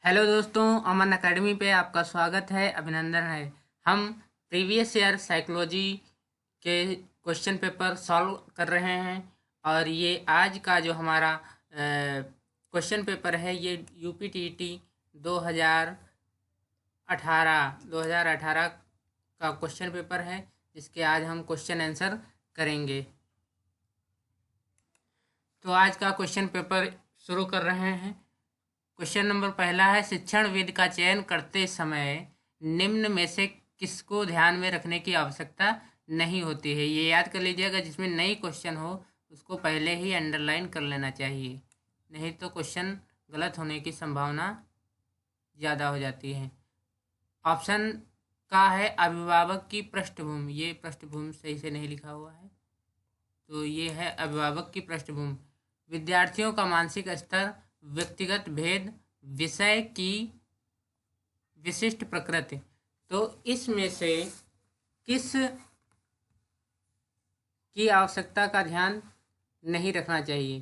Hello दोस्तों, अमन academy पे आपका स्वागत है, अभिनंदन है। हम प्रीवियस ईयर साइकोलॉजी के क्वेश्चन पेपर सॉल्व कर रहे हैं और ये आज का जो हमारा क्वेश्चन पेपर है ये यूपीटीटी 2018 का क्वेश्चन पेपर है, जिसके आज हम क्वेश्चन आंसर करेंगे। तो आज का क्वेश्चन पेपर शुरू कर रहे हैं। क्वेश्चन नंबर पहला है, शिक्षण विधि का चयन करते समय निम्न में से किसको ध्यान में रखने की आवश्यकता नहीं होती है। ये याद कर लीजिएगा, जिसमें नई क्वेश्चन हो उसको पहले ही अंडरलाइन कर लेना चाहिए, नहीं तो क्वेश्चन गलत होने की संभावना ज़्यादा हो जाती है। ऑप्शन का है अभिभावक की पृष्ठभूमि, ये पृष्ठभूमि सही से नहीं लिखा हुआ है, तो ये है अभिभावक की पृष्ठभूमि। विद्यार्थियों का मानसिक स्तर, व्यक्तिगत भेद, विषय की विशिष्ट प्रकृति। तो इसमें से किस की आवश्यकता का ध्यान नहीं रखना चाहिए?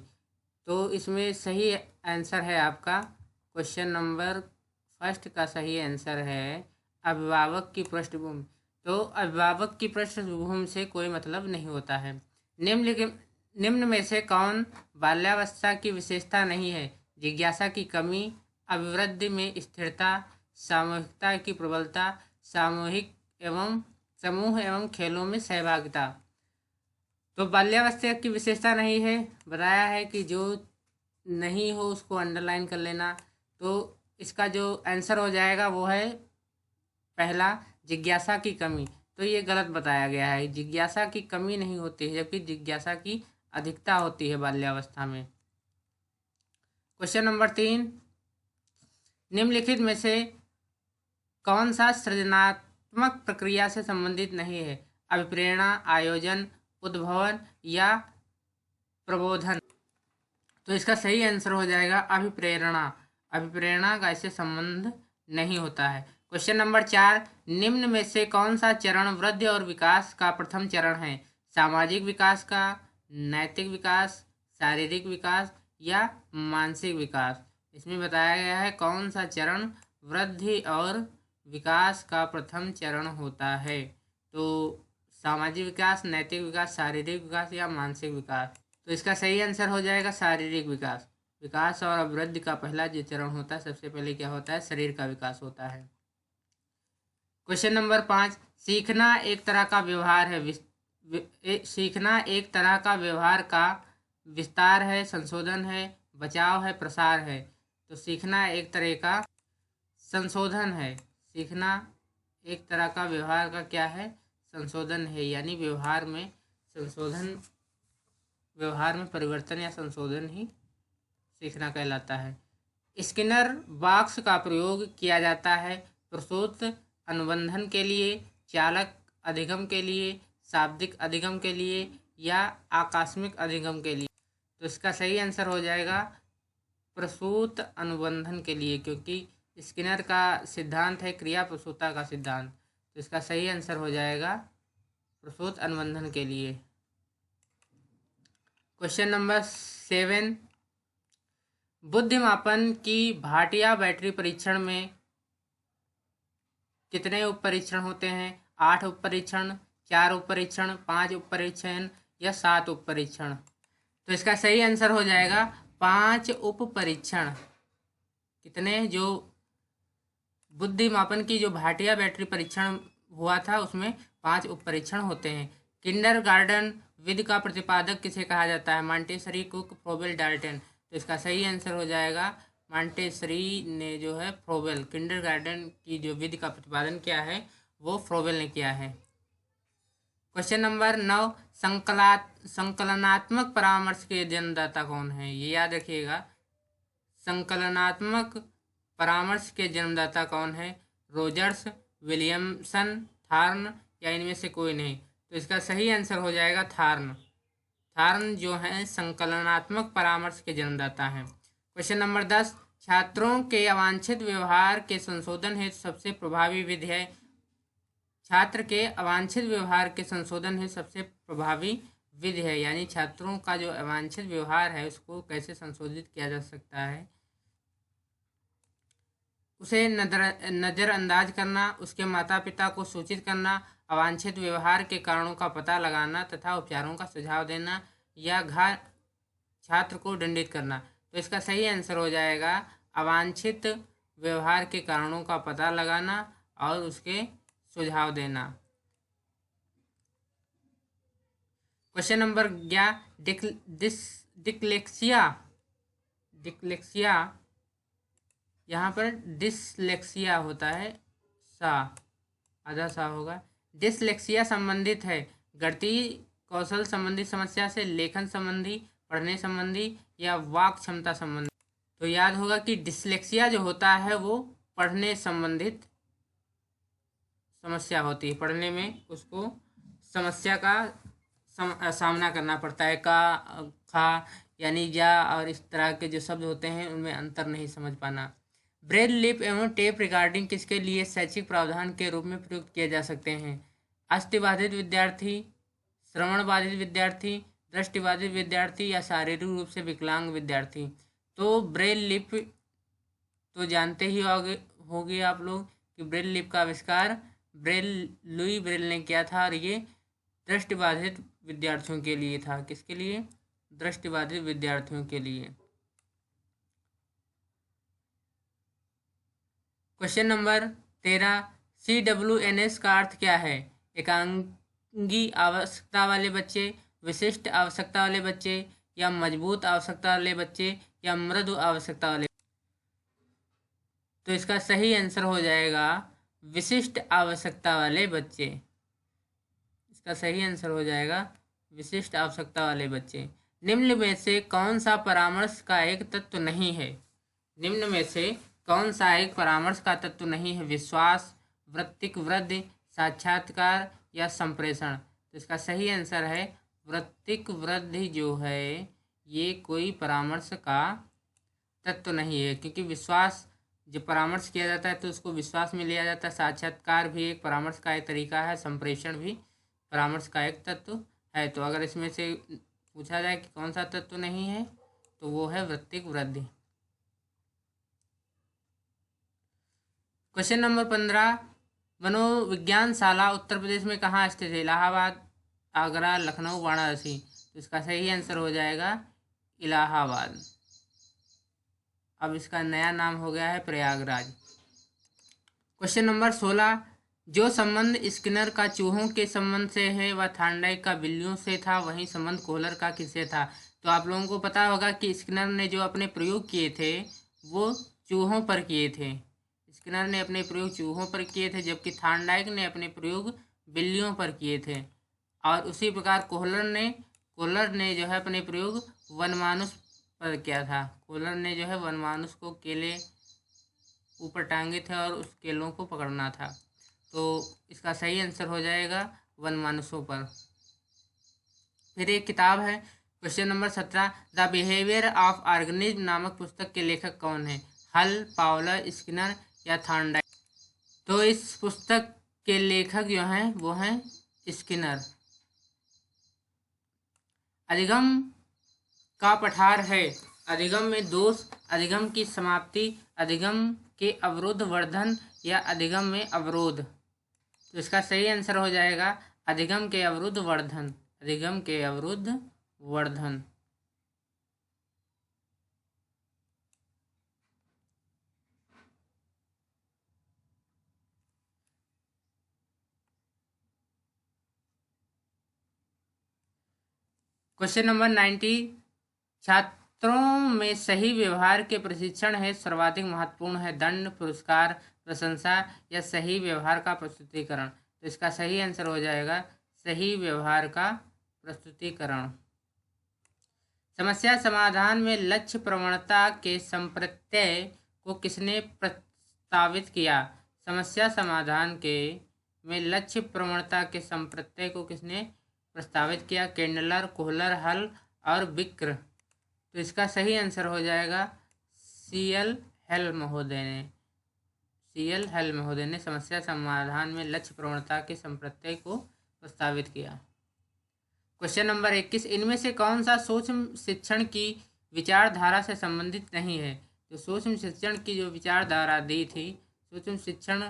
तो इसमें सही आंसर है आपका क्वेश्चन नंबर फर्स्ट का सही आंसर है अभिभावक की पृष्ठभूमि। तो अभिभावक की पृष्ठभूमि से कोई मतलब नहीं होता है। निम्न में से कौन बाल्यावस्था की विशेषता नहीं है? जिज्ञासा की कमी, अभिवृद्धि में स्थिरता, सामूहिकता की प्रबलता, समूह एवं खेलों में सहभागिता। तो बाल्यावस्था की विशेषता नहीं है, बताया है कि जो नहीं हो उसको अंडरलाइन कर लेना। तो इसका जो आंसर हो जाएगा वो है पहला, जिज्ञासा की कमी। तो ये गलत बताया गया है, जिज्ञासा की कमी नहीं होती है, जबकि जिज्ञासा की अधिकता होती है बाल्यावस्था में। क्वेश्चन नंबर 3, निम्नलिखित में से कौन सा सृजनात्मक प्रक्रिया से संबंधित नहीं है? अभिप्रेरणा, आयोजन, उद्भवन या प्रबोधन। तो इसका सही आंसर हो जाएगा अभिप्रेरणा। अभिप्रेरणा का इससे संबंध नहीं होता है। क्वेश्चन नंबर 4, निम्न में से कौन सा चरण वृद्धि और विकास का प्रथम चरण है? सामाजिक विकास का, नैतिक विकास, शारीरिक विकास या मानसिक विकास। इसमें बताया गया है कौन सा चरण वृद्धि और विकास का प्रथम चरण होता है। तो सामाजिक विकास, नैतिक विकास, शारीरिक विकास या मानसिक विकास। तो इसका सही आंसर हो जाएगा शारीरिक विकास। विकास और अभिवृद्धि का पहला जो चरण होता है, सबसे पहले क्या होता है? शरीर का विकास होता है। क्वेश्चन नंबर 5, सीखना एक तरह का व्यवहार है। सीखना एक तरह का व्यवहार का विस्तार है, संशोधन है, बचाव है, प्रसार है। तो सीखना एक तरह का संशोधन है। सीखना एक तरह का व्यवहार का क्या है? संशोधन है, यानी व्यवहार में संशोधन, व्यवहार में परिवर्तन या संशोधन ही सीखना कहलाता है। स्किनर बॉक्स का प्रयोग किया जाता है प्रसूत अनुबंधन के लिए, चालक अधिगम के लिए, शाब्दिक अधिगम के लिए या आकस्मिक अधिगम के लिए। तो इसका सही आंसर हो जाएगा प्रसूत अनुबंधन के लिए, क्योंकि स्किनर का सिद्धांत है क्रिया प्रसूता का सिद्धांत। तो इसका सही आंसर हो जाएगा प्रसूत अनुबंधन के लिए। क्वेश्चन नंबर 7, बुद्धिमापन की भाटिया बैटरी परीक्षण में कितने उप परीक्षण होते हैं? 8 उप परीक्षण, 4 उप परीक्षण, 5 उप परीक्षण या 7 उप परीक्षण। तो इसका सही आंसर हो जाएगा 5 उप परीक्षण। कितने? जो बुद्धिमापन की जो भाटिया बैटरी परीक्षण हुआ था उसमें 5 उप परीक्षण होते हैं। किंडरगार्टन विधि का प्रतिपादक किसे कहा जाता है? Montessori, cook, Froebel, Dalton. तो इसका सही आंसर हो जाएगा मॉन्टेसरी ने जो है फ्रोबेल, किंडरगार्टन की जो विधि का प्रतिपादन किया है वो फ्रोबेल ने किया है। क्वेश्चन नंबर 9, संकलनात्मक परामर्श के जन्मदाता कौन है? ये याद रखिएगा, संकलनात्मक परामर्श के जन्मदाता कौन है? रोजर्स, विलियमसन, थार्न या इनमें से कोई नहीं। तो इसका सही आंसर हो जाएगा थार्न। थार्न जो है संकलनात्मक परामर्श के जन्मदाता हैं। क्वेश्चन नंबर 10, छात्रों के अवांछित व्यवहार के संशोधन हेतु सबसे प्रभावी विधि है। छात्र के अवांछित व्यवहार के संशोधन हेतु सबसे प्रभावी विधि है, यानी छात्रों का जो अवांछित व्यवहार है उसको कैसे संशोधित किया जा सकता है। उसे नज़रअंदाज करना, उसके माता पिता को सूचित करना, अवांछित व्यवहार के कारणों का पता लगाना तथा उपचारों का सुझाव देना, या छात्र को दंडित करना। तो इसका सही आंसर हो जाएगा अवांछित व्यवहार के कारणों का पता लगाना और उसके सुझाव देना। क्वेश्चन नंबर 11, डिसलेक्सिया यहाँ पर डिसलेक्सिया होता है, आधा सा होगा। डिसलेक्सिया संबंधित है गणितीय कौशल संबंधी समस्या से, लेखन संबंधी, पढ़ने संबंधी या वाक क्षमता संबंधी। तो याद होगा कि डिसलेक्सिया जो होता है वो पढ़ने संबंधित समस्या होती है, पढ़ने में उसको समस्या का सामना करना पड़ता है, का, खा यानी जा और इस तरह के जो शब्द होते हैं उनमें अंतर नहीं समझ पाना। ब्रेल लिप एवं टेप रिकॉर्डिंग किसके लिए शैक्षिक प्रावधान के रूप में प्रयुक्त किए जा सकते हैं? अष्टिबाधित विद्यार्थी, श्रवण बाधित विद्यार्थी, दृष्टिबाधित विद्यार्थी या शारीरिक रूप से विकलांग विद्यार्थी। तो ब्रेल लिप तो जानते ही होगे आप लोग कि ब्रेल लिप का आविष्कार लुई ब्रेल ने किया था और ये दृष्टिबाधित विद्यार्थियों के लिए था। किसके लिए? दृष्टिबाधित विद्यार्थियों के लिए। क्वेश्चन नंबर 13, CWNS का अर्थ क्या है? एकांगी आवश्यकता वाले बच्चे, विशिष्ट आवश्यकता वाले बच्चे, या मजबूत आवश्यकता वाले बच्चे, या मृदु आवश्यकता वाले। तो इसका सही आंसर हो जाएगा विशिष्ट आवश्यकता वाले बच्चे। इसका सही आंसर हो जाएगा विशिष्ट आवश्यकता वाले बच्चे। निम्न में से कौन सा परामर्श का एक तत्व नहीं है? निम्न में से कौन सा एक परामर्श का तत्व नहीं है? विश्वास, वृत्तिक वृद्धि, साक्षात्कार या संप्रेषण। तो इसका सही आंसर है वृत्तिक वृद्धि जो है ये कोई परामर्श का तत्व नहीं है, क्योंकि विश्वास जब परामर्श किया जाता है तो उसको विश्वास में लिया जाता है। साक्षात्कार भी एक परामर्श का एक तरीका है, संप्रेषण भी परामर्श का एक तत्व है। तो अगर इसमें से पूछा जाए कि कौन सा तत्व नहीं है तो वो है वृत्तिक वृद्धि। क्वेश्चन नंबर 15, मनोविज्ञानशाला उत्तर प्रदेश में कहाँ स्थित है? इलाहाबाद, आगरा, लखनऊ, वाराणसी। तो इसका सही आंसर हो जाएगा इलाहाबाद। अब इसका नया नाम हो गया है प्रयागराज। क्वेश्चन नंबर 16, जो संबंध स्किनर का चूहों के संबंध से है वह थॉर्नडाइक का बिल्लियों से था, वहीं संबंध कोहलर का किससे था? तो आप लोगों को पता होगा कि स्किनर ने जो अपने प्रयोग किए थे वो चूहों पर किए थे। स्किनर ने अपने प्रयोग चूहों पर किए थे, जबकि थॉर्नडाइक ने अपने प्रयोग बिल्लियों पर किए थे। और उसी प्रकार कोहलर ने जो है अपने प्रयोग वनमानुष पर किया था। कोहलर ने जो है वनमानुष को केले ऊपर टांगे थे और उस केलों को पकड़ना था। तो इसका सही आंसर हो जाएगा वनमानुषों पर। फिर एक किताब है question number 17, the behaviour of organism नामक पुस्तक के लेखक कौन है? हल, पाउलर, स्किनर या थॉर्नडाइक। तो इस पुस्तक के लेखक जो हैं वो हैं स्किनर। अधिगम का पठार है अधिगम में दोष, अधिगम की समाप्ति, अधिगम के अवरोध वर्धन या अधिगम में अवरोध। तो इसका सही आंसर हो जाएगा अधिगम के अवरुद्ध वर्धन। अधिगम के अवरुद्ध वर्धन। क्वेश्चन नंबर 90, छात्रों में सही व्यवहार के प्रशिक्षण है सर्वाधिक महत्वपूर्ण है? दंड, पुरस्कार, प्रशंसा या सही व्यवहार का प्रस्तुतिकरण। तो इसका सही आंसर हो जाएगा सही व्यवहार का प्रस्तुतिकरण। समस्या समाधान में लक्ष्य प्रवणता के संप्रत्यय को किसने प्रस्तावित किया? समस्या समाधान के में लक्ष्य प्रवणता के संप्रत्यय को किसने प्रस्तावित किया? केंडलर, कोहलर, हल और विक्र। तो इसका सही आंसर हो जाएगा CL हेल महोदय ने समस्या समाधान में लक्ष्य प्रवणता के संप्रत्यय को प्रस्तावित किया। क्वेश्चन नंबर 21, इनमें से कौन सा सूक्ष्म शिक्षण की विचारधारा से संबंधित नहीं है? जो सूक्ष्म शिक्षण की जो विचारधारा दी थी, सूक्ष्म शिक्षण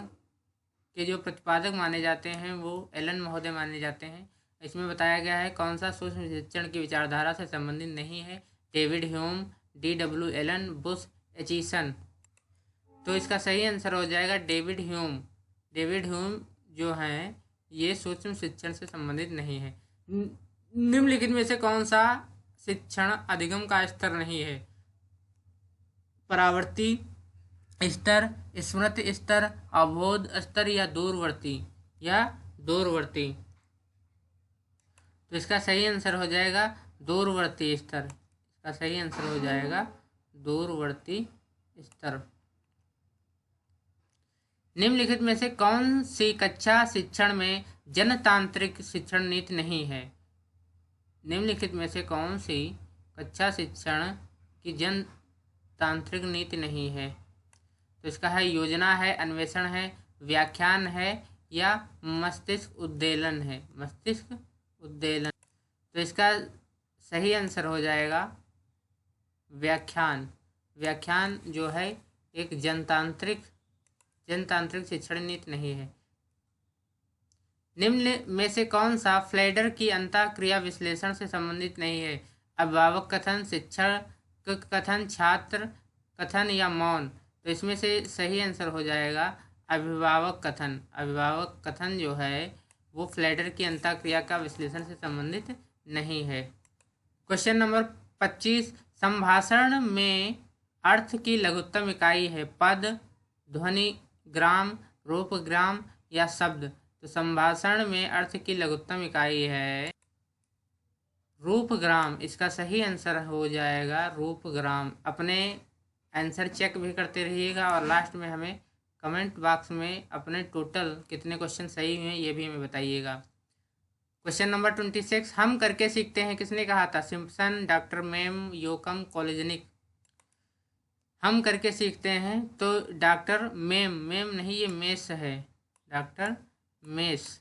के जो प्रतिपादक माने जाते हैं वो एलन महोदय माने जाते हैं। इसमें बताया गया है कौन सा सूक्ष्म शिक्षण की विचारधारा से संबंधित नहीं है। David Hume, D.W. Allen, Bush, Aitchison. तो इसका सही आंसर हो जाएगा डेविड ह्यूम। डेविड ह्यूम जो हैं ये सूक्ष्म शिक्षण से संबंधित नहीं है। निम्नलिखित में से कौन सा शिक्षण अधिगम का स्तर नहीं है? परावर्ती स्तर, स्मृति स्तर, अवबोध स्तर या दूरवर्ती। तो इसका सही आंसर हो जाएगा दूरवर्ती स्तर। इसका सही आंसर हो जाएगा दूरवर्ती स्तर। निम्नलिखित में से कौन सी कक्षा शिक्षण में जनतांत्रिक शिक्षण नीति नहीं है? निम्नलिखित में से कौन सी कक्षा शिक्षण की जनतांत्रिक नीति नहीं है? तो इसका है योजना है, अन्वेषण है, व्याख्यान है या मस्तिष्क उद्दीलन है। मस्तिष्क उद्दीलन। तो इसका सही आंसर हो जाएगा व्याख्यान। व्याख्यान जो है एक जनतांत्रिक शिक्षण नीति नहीं है। निम्न में से कौन सा फ्लेडर की अंतःक्रिया विश्लेषण से संबंधित नहीं है? अभिभावक कथन, शिक्षक कथन, छात्र कथन या मौन। तो इसमें से सही आंसर हो जाएगा अभिभावक कथन। अभिभावक कथन जो है वो फ्लेडर की अंतःक्रिया का विश्लेषण से संबंधित नहीं है। क्वेश्चन नंबर 25, संभाषण में अर्थ की लघुत्तम इकाई है पद, ध्वनि, ग्राम, रूप, ग्राम या शब्द। तो संभाषण में अर्थ की लघुत्तम इकाई है रूप ग्राम। इसका सही आंसर हो जाएगा रूप ग्राम। अपने आंसर चेक भी करते रहिएगा और लास्ट में हमें कमेंट बॉक्स में अपने टोटल कितने क्वेश्चन सही हुए ये भी हमें बताइएगा। क्वेश्चन नंबर 26, हम करके सीखते हैं किसने कहा था? सिम्पसन, डॉक्टर मेम, योकम, कॉलेजनिक। हम करके सीखते हैं तो डॉक्टर मेम नहीं, ये मेस है, डॉक्टर मेस।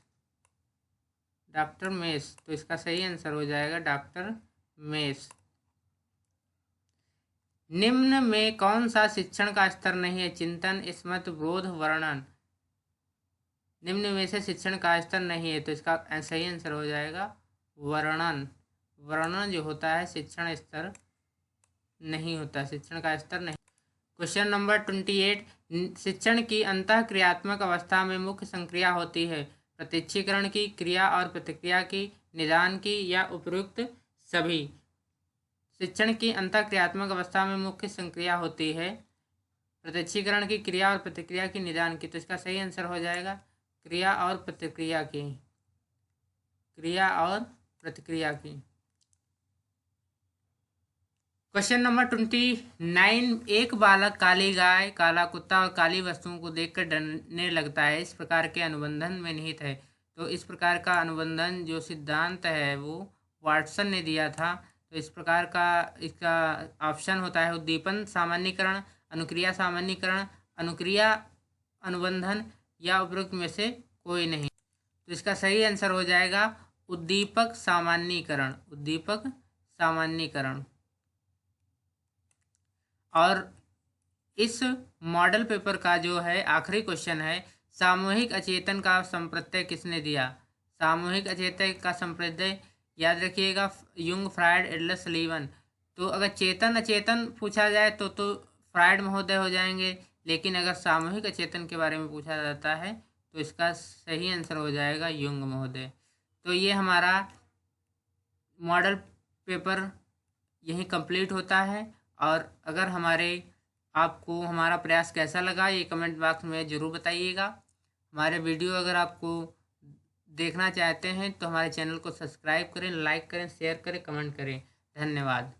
तो इसका सही आंसर हो जाएगा डॉक्टर मेस। निम्न में कौन सा शिक्षण का स्तर नहीं है? चिंतन, स्मृति, बोध, वर्णन। निम्न में से शिक्षण का स्तर नहीं है तो इसका सही आंसर हो जाएगा वर्णन। वर्णन जो होता है शिक्षण स्तर नहीं होता, शिक्षण का स्तर नहीं। क्वेश्चन नंबर 28, शिक्षण की अंतःक्रियात्मक अवस्था में मुख्य संक्रिया होती है प्रत्यक्षीकरण की, क्रिया और प्रतिक्रिया की, निदान की या उपयुक्त सभी। शिक्षण की अंतःक्रियात्मक अवस्था में मुख्य संक्रिया होती है प्रत्यक्षीकरण की, क्रिया और प्रतिक्रिया की, निदान की। तो इसका सही आंसर हो जाएगा क्रिया और प्रतिक्रिया की। क्वेश्चन नंबर 29, एक बालक काली गाय, काला कुत्ता और काली वस्तुओं को देखकर डरने लगता है, इस प्रकार के अनुबंधन में निहित है। तो इस प्रकार का अनुबंधन जो सिद्धांत है वो वाटसन ने दिया था। तो इस प्रकार का इसका ऑप्शन होता है उद्दीपन सामान्यीकरण, अनुक्रिया सामान्यीकरण, अनुक्रिया अनुबंधन या उपरोक्त में से कोई नहीं। तो इसका सही आंसर हो जाएगा उद्दीपक सामान्यीकरण। और इस मॉडल पेपर का जो है आखिरी क्वेश्चन है, सामूहिक अचेतन का संप्रत्यय किसने दिया? सामूहिक अचेतन का संप्रत्यय याद रखिएगा युंग, फ्रायड, एडलर, सलीवन। तो अगर चेतन अचेतन पूछा जाए तो फ्रायड महोदय हो जाएंगे, लेकिन अगर सामूहिक अचेतन के बारे में पूछा जाता है तो इसका सही आंसर हो जाएगा युंग महोदय। तो ये हमारा मॉडल पेपर यहीं कंप्लीट होता है। और अगर आपको हमारा प्रयास कैसा लगा ये कमेंट बॉक्स में ज़रूर बताइएगा। हमारे वीडियो अगर आपको देखना चाहते हैं तो हमारे चैनल को सब्सक्राइब करें, लाइक करें, शेयर करें, कमेंट करें। धन्यवाद।